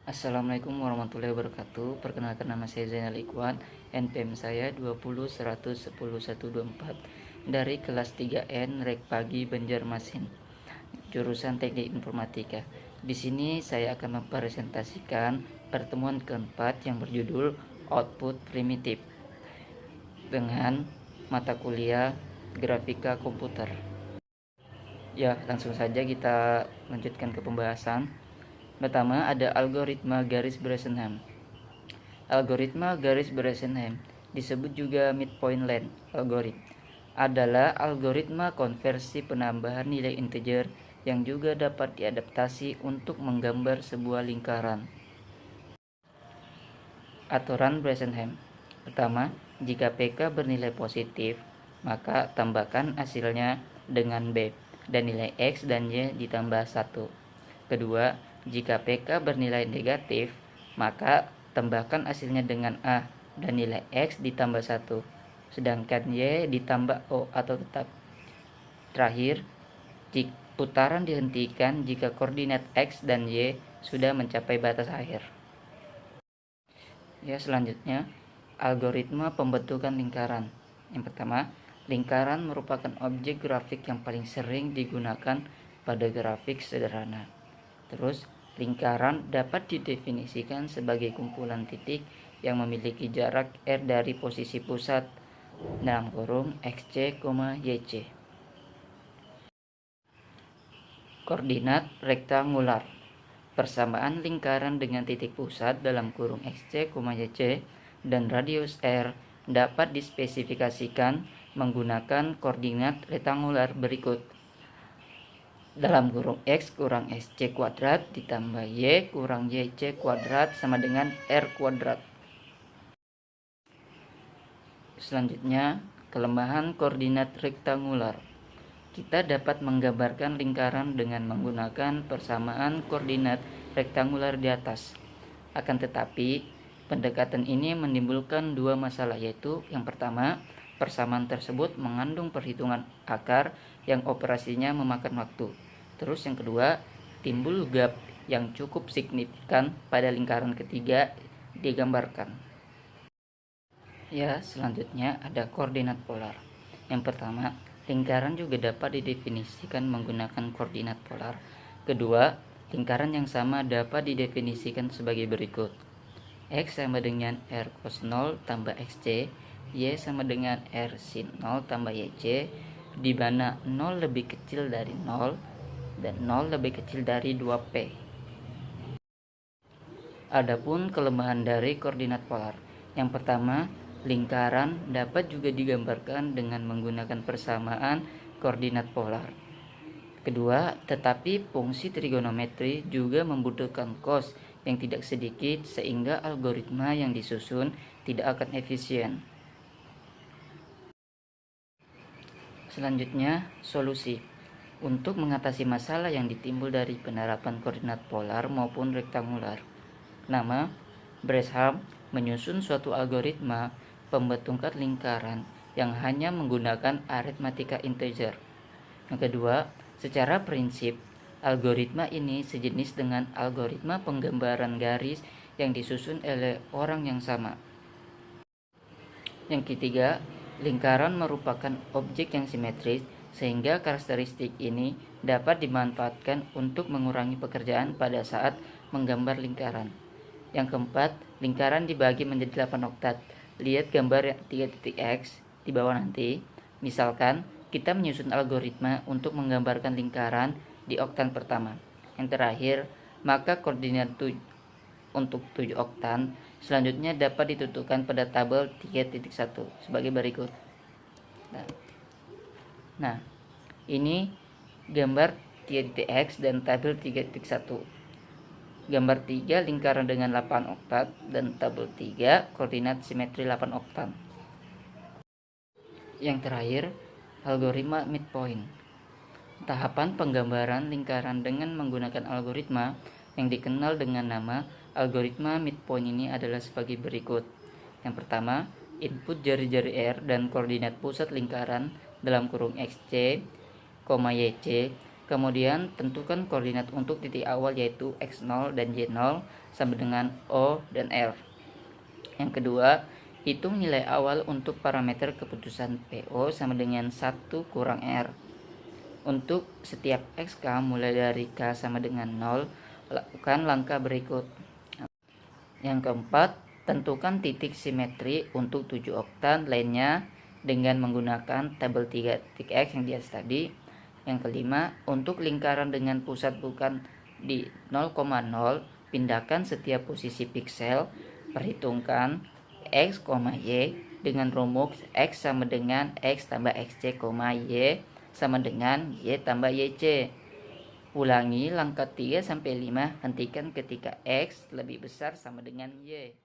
Assalamualaikum warahmatullahi wabarakatuh. Perkenalkan, nama saya Zainal Ikhwan. NPM saya 20 100 10 124 dari kelas 3N Rek Pagi Banjarmasin, jurusan Teknik Informatika. Di sini saya akan mempresentasikan pertemuan keempat yang berjudul Output Primitif dengan mata kuliah Grafika Komputer. Ya, langsung saja kita lanjutkan ke pembahasan. Pertama, ada algoritma garis Bresenham. Algoritma garis Bresenham disebut juga midpoint length algorithm, adalah algoritma konversi penambahan nilai integer yang juga dapat diadaptasi untuk menggambar sebuah lingkaran. Aturan Bresenham. Pertama, jika PK bernilai positif, maka tambahkan hasilnya dengan B dan nilai X dan Y ditambah 1. Kedua, jika PK bernilai negatif, maka tambahkan hasilnya dengan A dan nilai X ditambah 1, sedangkan Y ditambah O atau tetap. Terakhir, putaran dihentikan jika koordinat X dan Y sudah mencapai batas akhir. Ya, selanjutnya, algoritma pembentukan lingkaran. Yang pertama, lingkaran merupakan objek grafik yang paling sering digunakan pada grafik sederhana. Terus, lingkaran dapat didefinisikan sebagai kumpulan titik yang memiliki jarak R dari posisi pusat dalam kurung XC, YC. Koordinat rektangular. Persamaan lingkaran dengan titik pusat dalam kurung XC, YC dan radius R dapat dispesifikasikan menggunakan koordinat rektangular berikut. Dalam kurung X kurang SC kuadrat ditambah Y kurang YC kuadrat sama dengan R kuadrat. Selanjutnya, kelemahan koordinat rektangular. Kita dapat menggambarkan lingkaran dengan menggunakan persamaan koordinat rektangular di atas. Akan tetapi, pendekatan ini menimbulkan dua masalah, yaitu yang pertama, persamaan tersebut mengandung perhitungan akar yang operasinya memakan waktu. Terus yang kedua, timbul gap yang cukup signifikan pada lingkaran ketiga digambarkan. Ya, selanjutnya ada koordinat polar. Yang pertama, lingkaran juga dapat didefinisikan menggunakan koordinat polar. Kedua, lingkaran yang sama dapat didefinisikan sebagai berikut. X sama dengan R cos 0 tambah XC, Y sama dengan R sin 0 tambah YC, di mana 0 lebih kecil dari 0 dan 0 lebih kecil dari 2P. Adapun kelemahan dari koordinat polar. Yang pertama, lingkaran dapat juga digambarkan dengan menggunakan persamaan koordinat polar. Kedua, tetapi fungsi trigonometri juga membutuhkan cos yang tidak sedikit sehingga algoritma yang disusun tidak akan efisien. Selanjutnya, solusi. Untuk mengatasi masalah yang ditimbul dari penerapan koordinat polar maupun rektangular. Pertama, Bresenham menyusun suatu algoritma pembentukan lingkaran yang hanya menggunakan aritmatika integer. Yang kedua, secara prinsip, algoritma ini sejenis dengan algoritma penggambaran garis yang disusun oleh orang yang sama. Yang ketiga, lingkaran merupakan objek yang simetris sehingga karakteristik ini dapat dimanfaatkan untuk mengurangi pekerjaan pada saat menggambar lingkaran. Yang keempat, lingkaran dibagi menjadi 8 oktat. Lihat gambar 3.x di bawah nanti. Misalkan kita menyusun algoritma untuk menggambarkan lingkaran di oktan pertama. Yang terakhir, maka koordinat untuk 7 oktan selanjutnya dapat ditentukan pada tabel 3.1 sebagai berikut. Nah, ini gambar 3.x dan tabel 3.1. Gambar 3 lingkaran dengan 8 oktat dan tabel 3 koordinat simetri 8 oktan. Yang terakhir, algoritma midpoint. Tahapan penggambaran lingkaran dengan menggunakan algoritma yang dikenal dengan nama algoritma midpoint ini adalah sebagai berikut. Yang pertama, input jari-jari R dan koordinat pusat lingkaran dalam kurung XC, YC Kemudian tentukan koordinat untuk titik awal yaitu x0 dan y0 sama dengan O dan R. Yang kedua, hitung nilai awal untuk parameter keputusan PO sama dengan 1 kurang R. Untuk setiap XK mulai dari K sama dengan 0, lakukan langkah berikut. Yang keempat, tentukan titik simetri untuk 7 oktan lainnya dengan menggunakan tabel 3 titik X yang di atas tadi. Yang kelima, untuk lingkaran dengan pusat bukan di 0,0, pindahkan setiap posisi piksel, perhitungkan X, Y dengan rumus X sama dengan X tambah XC, Y sama dengan Y tambah YC. Ulangi langkah 3 sampai 5, hentikan ketika X lebih besar sama dengan Y.